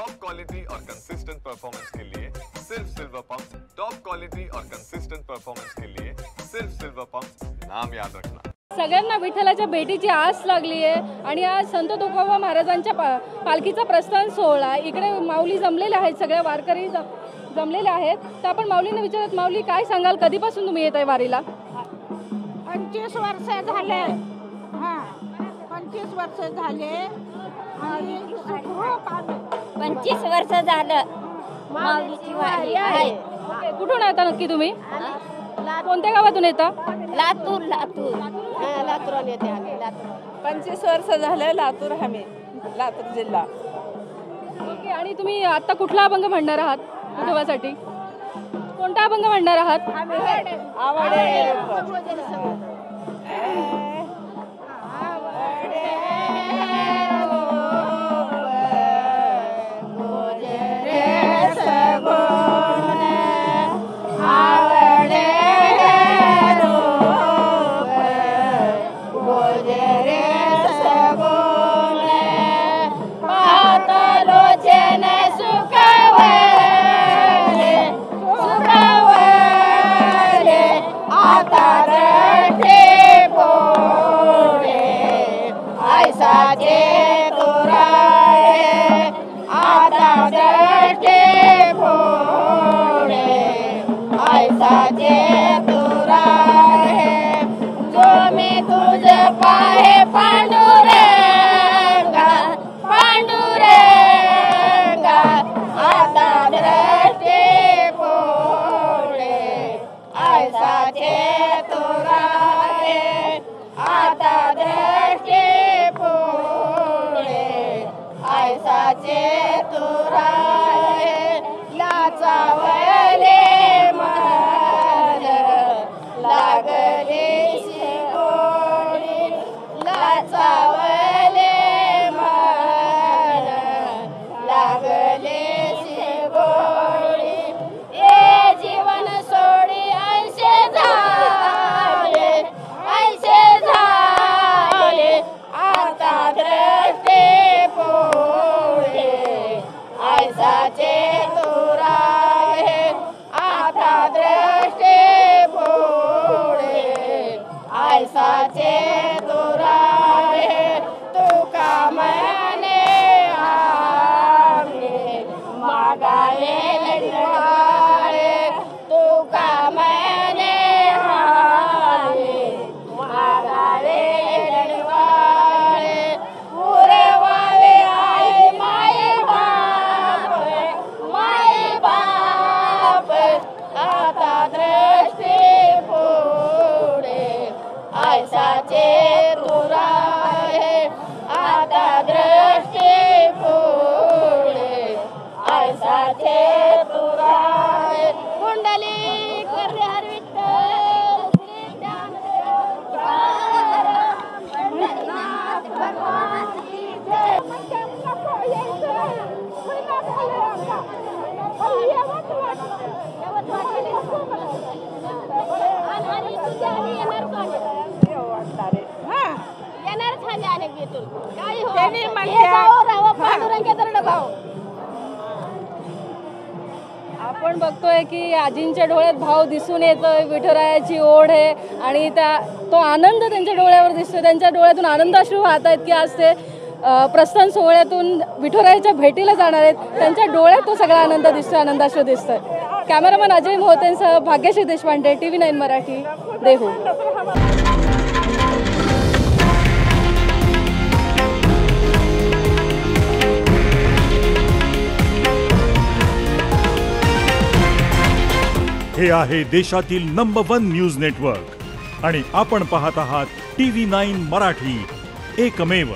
Top quality और consistent performance के लिए सिर्फ सिल्वर पंप्स। टॉप क्वालिटी और कंसिस्टेंट परफॉर्मेंस के लिए सिर्फ सिल्वर पंप्स, नाम याद रखना। सगळ्यांना विठ्ठलाच्या भेटीची आस लागली आहे आणि आज संत तुकोबा महाराजांच्या पालखीचा प्रस्थान सोहळा इकडे माऊली जमलेले आहेत, सगळ्या वारकरी जमलेले आहेत। तर आपण माऊलींना विचारत, माऊली काय सांगाल, कधीपासून तुम्ही येत आहे वारीला? 25 वर्ष झाले। 25 वर्ष झाले आणि 25 वर्ष झालं माऊलीची वारी आहे। कुठून येता नक्की तुम्ही? कोणत्या गावातून येता? लातूर लातूर येते आम्ही। लातूर 25 वर्ष झाले लातूर, आम्ही लातूर जिल्हा। ओके, आणि तुम्ही आता कुठला अभंग म्हणणार आहात विठोबासाठी? कोणता अभंग म्हणणार आहात? आपण बघतोय की आजींच्या डोळ्यात भाव दिसून येतोय, विठुरायाची ओढ आहे आणि तो आनंद त्यांच्या डोळ्यावर दिसतोय, त्यांच्या डोळ्यातून आनंदाश्रू वाहत आहेत की आज ते प्रस्थान सोहळ्यातून विठुरायाच्या भेटीला जाणार आहेत। त्यांच्या डोळ्यात तो सगळा आनंद दिसतोय, आनंदाश्रू दिसतोय। कॅमेरामन अजय मोहतेंसह भाग्यश्री देशपांडे, TV9 मराठी, देहू। हे आहे देशातील नंबर 1 न्यूज नेटवर्क आणि आपण पाहत आहात TV9 मराठी, एकमेव।